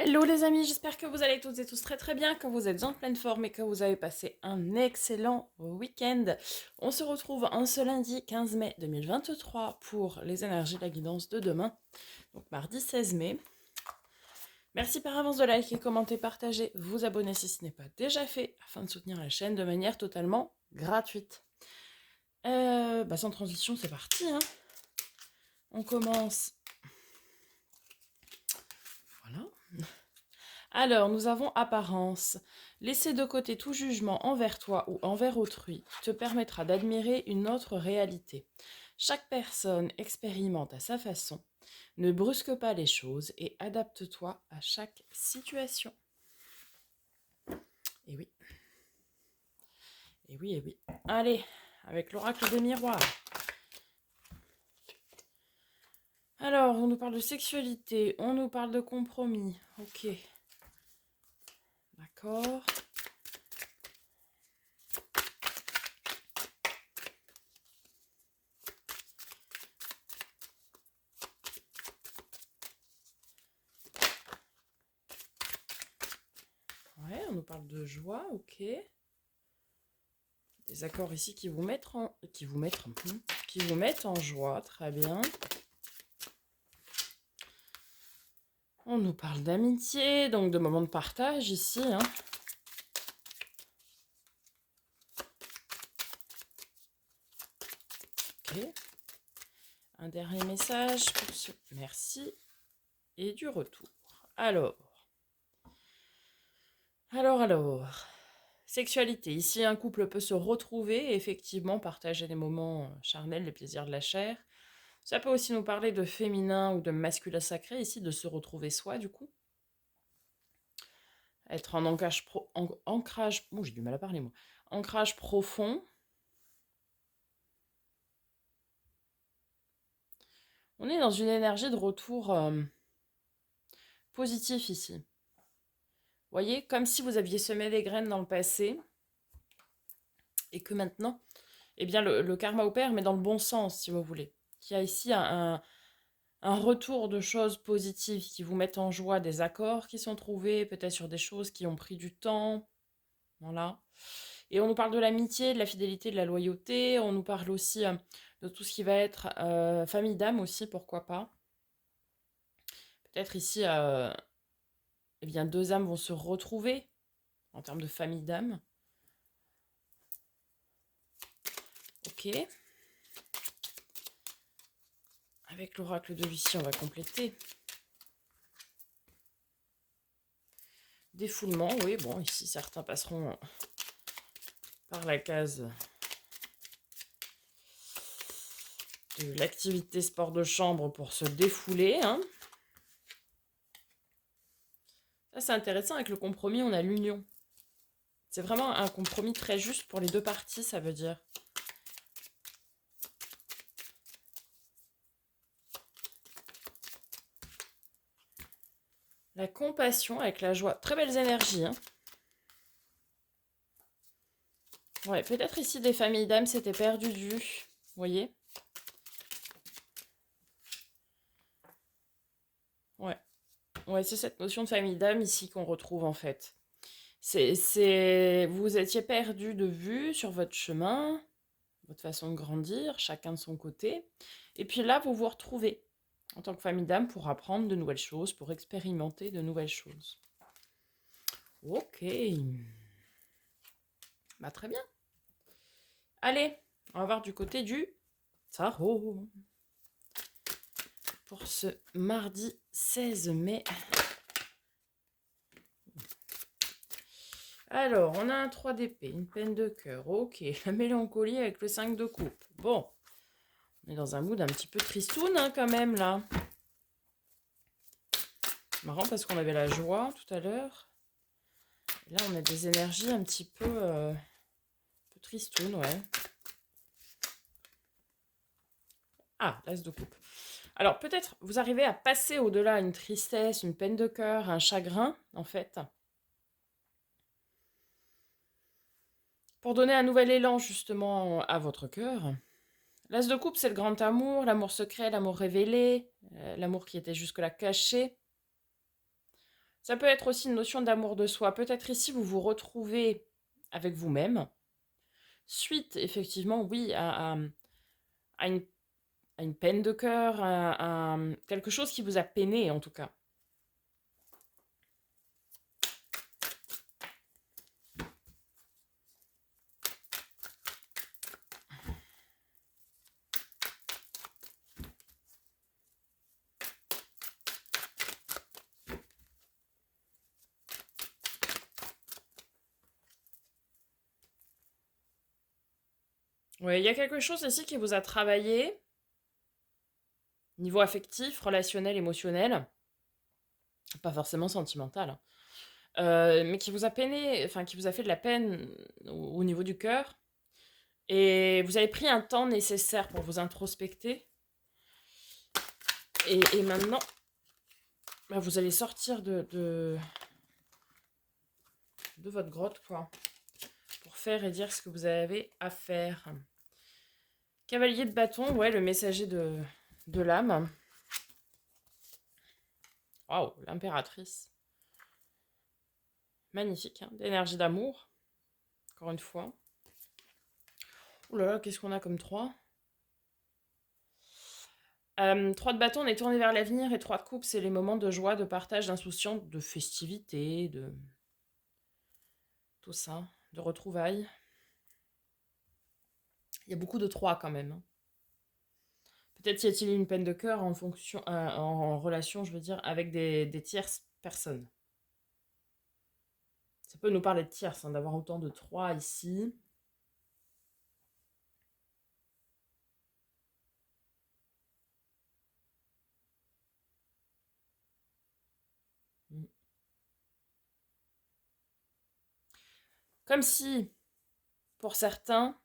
Hello les amis, j'espère que vous allez toutes et tous très très bien, que vous êtes en pleine forme et que vous avez passé un excellent week-end. On se retrouve en ce lundi 15 mai 2023 pour les énergies de la guidance de demain, donc mardi 16 mai. Merci par avance de liker, commenter, partager, vous abonner si ce n'est pas déjà fait, afin de soutenir la chaîne de manière totalement gratuite. Sans transition, c'est parti, hein. On commence. Voilà. Alors, nous avons apparence. Laisser de côté tout jugement envers toi ou envers autrui te permettra d'admirer une autre réalité. Chaque personne expérimente à sa façon. Ne brusque pas les choses et adapte-toi à chaque situation. Et oui, et oui, et oui. Allez, avec l'oracle des miroirs. Alors, on nous parle de sexualité, on nous parle de compromis. Ok. D'accord. Ouais, on nous parle de joie, ok. Des accords ici qui vous mettent en joie, très bien. On nous parle d'amitié, donc de moments de partage ici, hein. Ok. Un dernier message pour ce merci et du retour. Alors. Sexualité. Ici, un couple peut se retrouver et effectivement partager des moments charnels, les plaisirs de la chair. Ça peut aussi nous parler de féminin ou de masculin sacré, ici, de se retrouver soi, du coup. Être en ancrage... Bon, j'ai du mal à parler, moi. Ancrage profond. On est dans une énergie de retour positif ici. Vous voyez, comme si vous aviez semé des graines dans le passé et que maintenant, eh bien, le karma opère, mais dans le bon sens, si vous voulez. Il y a ici un retour de choses positives qui vous mettent en joie, des accords qui sont trouvés, peut-être sur des choses qui ont pris du temps. Voilà. Et on nous parle de l'amitié, de la fidélité, de la loyauté. On nous parle aussi de tout ce qui va être famille d'âme aussi, pourquoi pas. Peut-être ici, eh bien, deux âmes vont se retrouver en termes de famille d'âme. Ok. Avec l'oracle de Lucie, on va compléter. Défoulement, oui, bon, ici, certains passeront par la case de l'activité sport de chambre pour se défouler, hein. Ça, c'est intéressant. Avec le compromis, on a l'union. C'est vraiment un compromis très juste pour les deux parties, ça veut dire. La compassion avec la joie. Très belles énergies, hein. Ouais, peut-être ici des familles d'âmes s'étaient perdues de vue. Vous voyez? Ouais. Ouais, c'est cette notion de famille d'âme ici qu'on retrouve en fait. Vous étiez perdu de vue sur votre chemin, votre façon de grandir, chacun de son côté. Et puis là, vous vous retrouvez en tant que famille d'âme pour apprendre de nouvelles choses, pour expérimenter de nouvelles choses. Ok. Bah, très bien. Allez, on va voir du côté du tarot. Pour ce mardi 16 mai. Alors, on a un 3 d'épée, une peine de cœur, ok, la mélancolie avec le 5 de coupe. Bon, on est dans un mood un petit peu tristoun hein, quand même là. Marrant parce qu'on avait la joie tout à l'heure. Là, on a des énergies un petit peu tristoun, ouais. Ah, l'as de coupe. Alors, peut-être vous arrivez à passer au-delà une tristesse, une peine de cœur, un chagrin, en fait. Pour donner un nouvel élan, justement, à votre cœur. L'as de coupe, c'est le grand amour, l'amour secret, l'amour révélé, l'amour qui était jusque-là caché. Ça peut être aussi une notion d'amour de soi. Peut-être ici, vous vous retrouvez avec vous-même, suite, effectivement, oui, à une, à une peine de cœur, à quelque chose qui vous a peiné, en tout cas. Oui, il y a quelque chose ici qui vous a travaillé, niveau affectif, relationnel, émotionnel, pas forcément sentimental, hein, mais qui vous a peiné, enfin qui vous a fait de la peine au niveau du cœur. Et vous avez pris un temps nécessaire pour vous introspecter. Et maintenant, bah, vous allez sortir de votre grotte, quoi, pour faire et dire ce que vous avez à faire. Cavalier de bâton, ouais, le messager de l'âme. Waouh, l'impératrice. Magnifique, hein, d'énergie d'amour, encore une fois. Ouh là là, qu'est-ce qu'on a comme 3? 3 de bâton, on est tourné vers l'avenir, et 3 de coupe, c'est les moments de joie, de partage, d'insouciance, de festivité, de tout ça, de retrouvailles. Il y a beaucoup de 3 quand même, hein. Peut-être y a-t-il une peine de cœur en fonction, en relation, je veux dire, avec des tierces personnes. Ça peut nous parler de tierces, hein, d'avoir autant de 3 ici. Mm. Comme si, pour certains,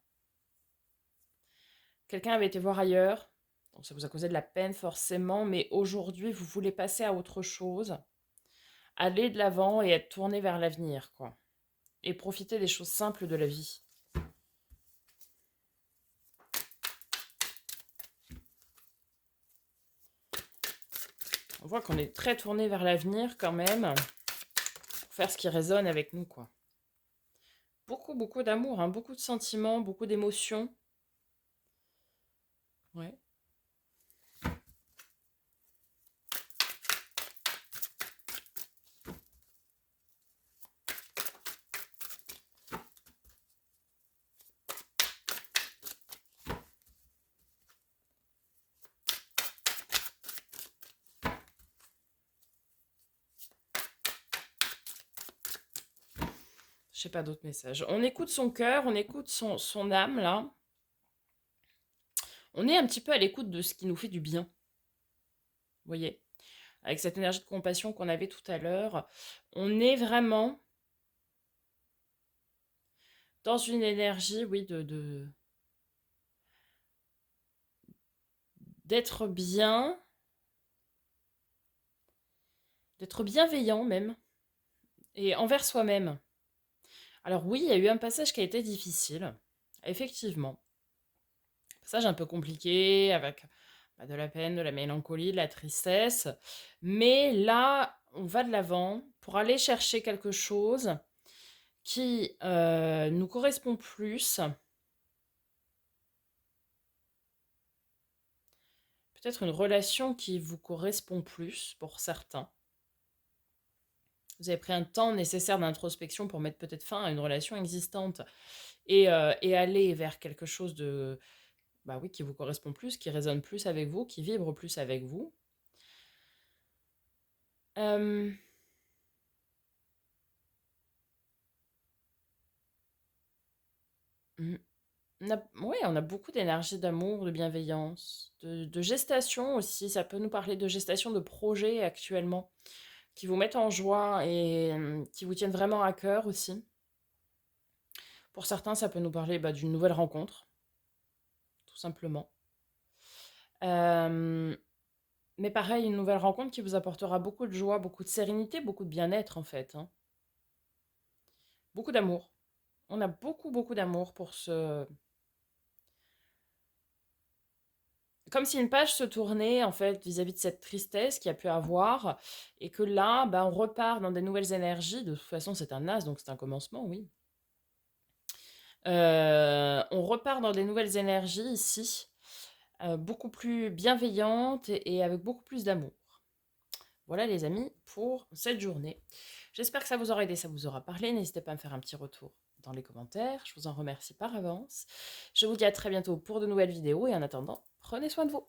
quelqu'un avait été voir ailleurs. Donc ça vous a causé de la peine forcément, mais aujourd'hui, vous voulez passer à autre chose, aller de l'avant et être tourné vers l'avenir, quoi. Et profiter des choses simples de la vie. On voit qu'on est très tourné vers l'avenir quand même, pour faire ce qui résonne avec nous, quoi. Beaucoup, beaucoup d'amour, hein, beaucoup de sentiments, beaucoup d'émotions. Ouais. Je sais pas d'autres messages. On écoute son cœur, on écoute son âme, là. On est un petit peu à l'écoute de ce qui nous fait du bien. Vous voyez, avec cette énergie de compassion qu'on avait tout à l'heure, on est vraiment dans une énergie, oui, d'être bien, d'être bienveillant même, et envers soi-même. Alors oui, il y a eu un passage qui a été difficile, effectivement. Un passage un peu compliqué, avec bah, de la peine, de la mélancolie, de la tristesse. Mais là, on va de l'avant pour aller chercher quelque chose qui nous correspond plus. Peut-être une relation qui vous correspond plus pour certains. Vous avez pris un temps nécessaire d'introspection pour mettre peut-être fin à une relation existante et aller vers quelque chose de, bah oui, qui vous correspond plus, qui résonne plus avec vous, qui vibre plus avec vous. Euh, mm, ouais, on a beaucoup d'énergie, d'amour, de bienveillance, de gestation aussi. Ça peut nous parler de gestation de projets actuellement qui vous mettent en joie et qui vous tiennent vraiment à cœur aussi. Pour certains, ça peut nous parler bah, d'une nouvelle rencontre, tout simplement. Euh, mais pareil, une nouvelle rencontre qui vous apportera beaucoup de joie, beaucoup de sérénité, beaucoup de bien-être en fait, hein. Beaucoup d'amour. On a beaucoup, beaucoup d'amour pour ce... comme si une page se tournait, en fait, vis-à-vis de cette tristesse qu'il y a pu avoir, et que là, bah, on repart dans des nouvelles énergies. De toute façon, c'est un as, donc c'est un commencement, oui. On repart dans des nouvelles énergies ici, beaucoup plus bienveillantes et avec beaucoup plus d'amour. Voilà les amis pour cette journée. J'espère que ça vous aura aidé, ça vous aura parlé. N'hésitez pas à me faire un petit retour dans les commentaires. Je vous en remercie par avance. Je vous dis à très bientôt pour de nouvelles vidéos et en attendant, prenez soin de vous.